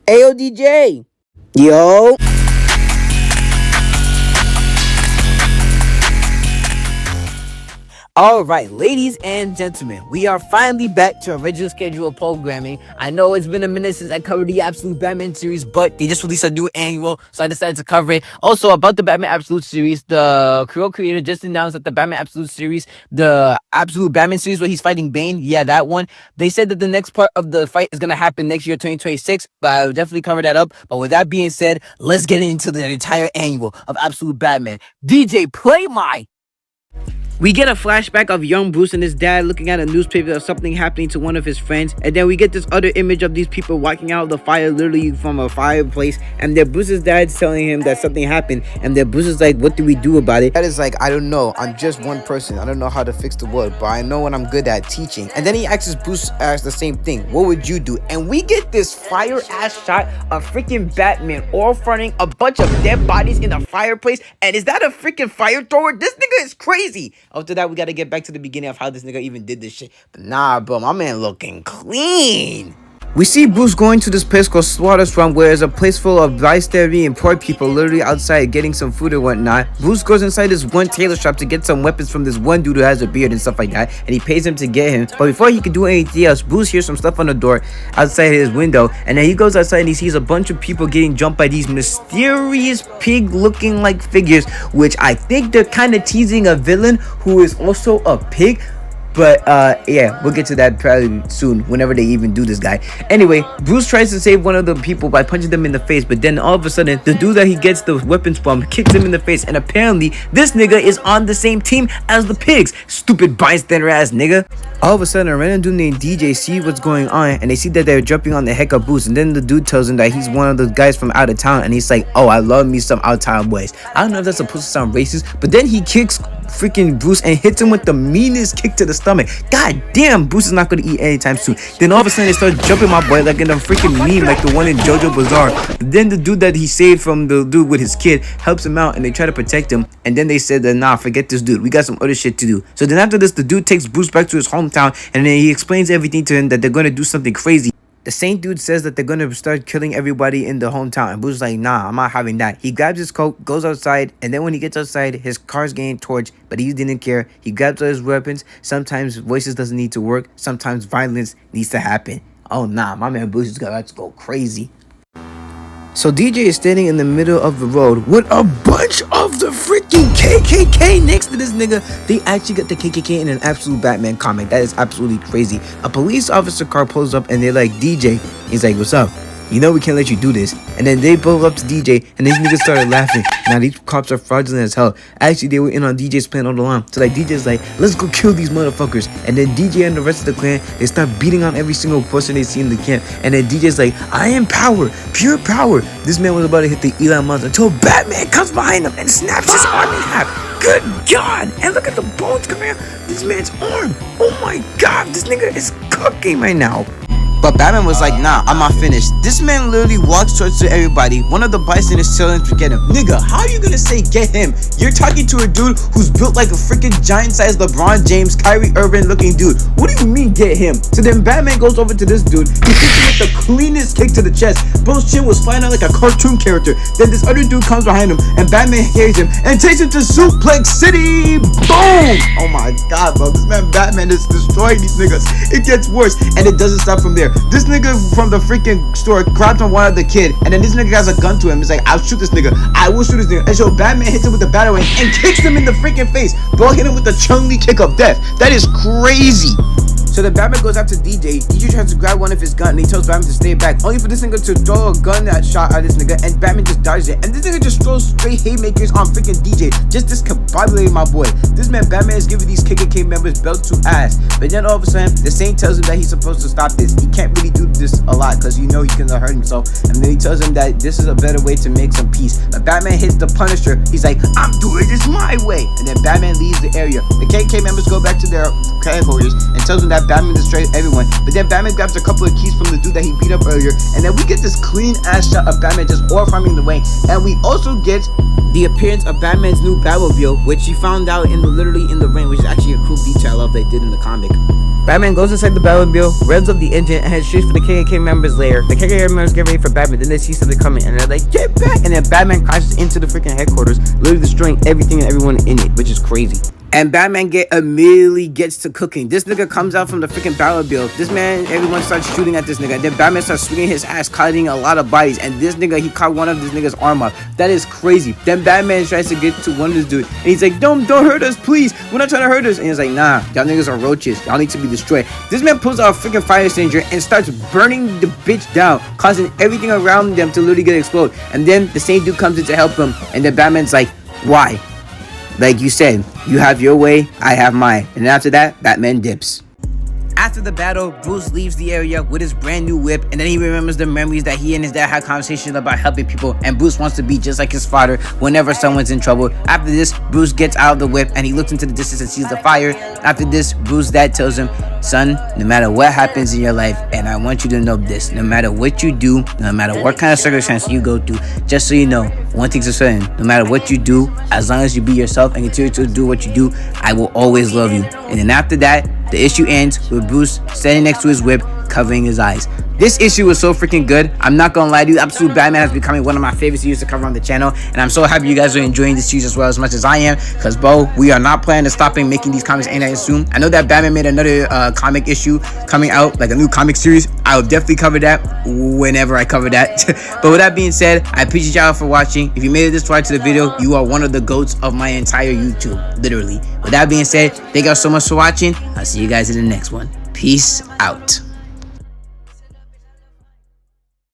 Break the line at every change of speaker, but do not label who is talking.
Ayo DJ. Yo. Alright, ladies and gentlemen, we are finally back to original schedule of programming. I know it's been a minute since I covered the Absolute Batman series, but they just released a new annual, so I decided to cover it. Also, about the Batman Absolute series, the creator just announced that the Batman Absolute series, the Absolute Batman series where he's fighting Bane, yeah, that one, they said that the next part of the fight is going to happen next year, 2026, but I'll definitely cover that up. But with that being said, let's get into the entire annual of Absolute Batman. DJ, play my... We get a flashback of young Bruce and his dad looking at a newspaper of something happening to one of his friends, and then we get this other image of these people walking out of the fire, literally from a fireplace, and then Bruce's dad's telling him that something happened, and then Bruce is like, what do we do about it? That is like, I don't know, I'm just one person, I don't know how to fix the world, but I know what I'm good at, teaching. And then he asks Bruce the same thing, what would you do? And we get this fire ass shot of freaking Batman all fronting a bunch of dead bodies in a fireplace, and is that a freaking fire thrower? This nigga is crazy. After that, we gotta get back to the beginning of how this nigga even did this shit. But nah, bro, my man looking clean. We see Bruce going to this place called Slaughter's Run, where there's a place full of bystander and poor people literally outside getting some food and whatnot. Bruce goes inside this one tailor shop to get some weapons from this one dude who has a beard and stuff like that, and he pays him to get him. But before he can do anything else, Bruce hears some stuff on the door outside his window, and then he goes outside and he sees a bunch of people getting jumped by these mysterious pig-looking like figures, which I think they're kind of teasing a villain who is also a pig. But yeah, we'll get to that probably soon, whenever they even do this guy. Anyway, Bruce tries to save one of the people by punching them in the face, but then all of a sudden, the dude that he gets the weapons from kicks him in the face, and apparently, this nigga is on the same team as the pigs. Stupid bystander ass nigga. All of a sudden, a random dude named DJ see what's going on, and they see that they're jumping on the heck of Bruce, and then the dude tells him that he's one of the guys from out of town, and he's like, oh, I love me some out of town boys. I don't know if that's supposed to sound racist, but then he kicks freaking Bruce and hits him with the meanest kick to the stomach. God damn, Bruce is not gonna eat anytime soon. Then all of a sudden they start jumping my boy like in a freaking meme, like the one in JoJo Bizarre. Then the dude that he saved from the dude with his kid helps him out, and they try to protect him, and then they said that nah, forget this dude, we got some other shit to do. So then after this, the dude takes Bruce back to his hometown, and then he explains everything to him that they're gonna do something crazy. The same dude says that they're gonna start killing everybody in the hometown, and Bruce is like, nah, I'm not having that. He grabs his coat, goes outside, and then when he gets outside, his car's getting torched, but he didn't care. He grabs all his weapons. Sometimes voices doesn't need to work. Sometimes violence needs to happen. Oh nah, my man Bruce is about to go crazy. So DJ is standing in the middle of the road with a bunch of the freaking Kkk next to this nigga. They actually got the Kkk in an Absolute Batman comic. That is absolutely crazy. A police officer car pulls up and they're like, DJ. He's like, what's up? You know we can't let you do this. And then they pull up to DJ and these niggas started laughing. Now these cops are fraudulent as hell. Actually, they were in on DJ's plan all along. So like DJ's like, let's go kill these motherfuckers. And then DJ and the rest of the clan, they start beating on every single person they see in the camp. And then DJ's like, I am power, pure power. This man was about to hit the Elon Musk until Batman comes behind him and snaps his arm in half. Good God. And look at the bones coming out this man's arm. Oh my God, this nigga is cooking right now. But Batman was like, nah, I'm not finished. This man literally walks towards to everybody. One of the bystanders telling him to get him. Nigga, how are you gonna say get him? You're talking to a dude who's built like a freaking giant-sized LeBron James, Kyrie Irving looking dude. What do you mean get him? So then Batman goes over to this dude. He hits him with the cleanest kick to the chest. Bro's chin was flying out like a cartoon character. Then this other dude comes behind him and Batman hears him and takes him to Suplex City. Boom! Oh my God, bro. This man Batman is destroying these niggas. It gets worse and it doesn't stop from there. This nigga from the freaking store grabs on one of the kid, and then this nigga has a gun to him. He's like, I'll shoot this nigga. I will shoot this nigga. And so Batman hits him with the batarang and kicks him in the freaking face. Bro hit him with the Chung-Li kick of death. That is crazy. So then Batman goes after DJ. DJ tries to grab one of his gun and he tells Batman to stay back, only for this nigga to throw a gun that shot at this nigga, and Batman just dodges it. And this nigga just throws straight haymakers on freaking DJ, just discombobulating my boy. This man Batman is giving these Kkk members belt to ass. But then all of a sudden, the Saint tells him that he's supposed to stop this. He can't really do this a lot because you know he can hurt himself. And then he tells him that this is a better way to make some peace. But Batman hits the Punisher. He's like, I'm doing this my way. And then Batman leaves the area. The Kkk members go back to their headquarters and tells them that Batman destroyed everyone. But then Batman grabs a couple of keys from the dude that he beat up earlier, and then we get this clean ass shot of Batman just all farming the way. And we also get the appearance of Batman's new Batmobile, which you found out literally in the rain, which is actually a cool detail I love they did in the comic. Batman goes inside the Batmobile, revs up the engine, and heads straight for the Kkk members' lair. The Kkk members get ready for Batman, then they see something coming, and they're like, get back! And then Batman crashes into the freaking headquarters, literally destroying everything and everyone in it, which is crazy. And Batman immediately gets to cooking. This nigga comes out from the freaking Batmobile. This man, everyone starts shooting at this nigga. Then Batman starts swinging his ass, cutting a lot of bodies. And this nigga, he caught one of this nigga's arm off. That is crazy. Then Batman tries to get to one of this dude, and he's like, don't hurt us, please. We're not trying to hurt us. And he's like, nah, y'all niggas are roaches. Y'all need to be destroyed. This man pulls out a freaking fire extinguisher and starts burning the bitch down, causing everything around them to literally get exploded. And then the same dude comes in to help him, and then Batman's like, why? Like you said, you have your way, I have mine. And after that, Batman dips. After the battle, Bruce leaves the area with his brand new whip, and then he remembers the memories that he and his dad had conversations about helping people, and Bruce wants to be just like his father whenever someone's in trouble. After this, Bruce gets out of the whip and he looks into the distance and sees the fire. After this, Bruce's dad tells him, son, no matter what happens in your life, and I want you to know this, no matter what you do, no matter what kind of circumstance you go through, just so you know, one thing's for certain, no matter what you do, as long as you be yourself and continue to do what you do, I will always love you. And then after that, the issue ends with Bruce standing next to his whip, covering his eyes. This issue was so freaking good. I'm not gonna lie to you, Absolute Batman has becoming one of my favorite series to cover on the channel, and I'm so happy you guys are enjoying this series as well as much as I am, because bro, we are not planning to stopping making these comics anytime soon. I know that Batman made another comic issue coming out, like a new comic series. I will definitely cover that whenever I cover that. But with that being said, I appreciate y'all for watching. If you made it this far to the video, you are one of the goats of my entire YouTube, literally. With that being said, thank y'all so much for watching. I'll see you guys in the next one. Peace out.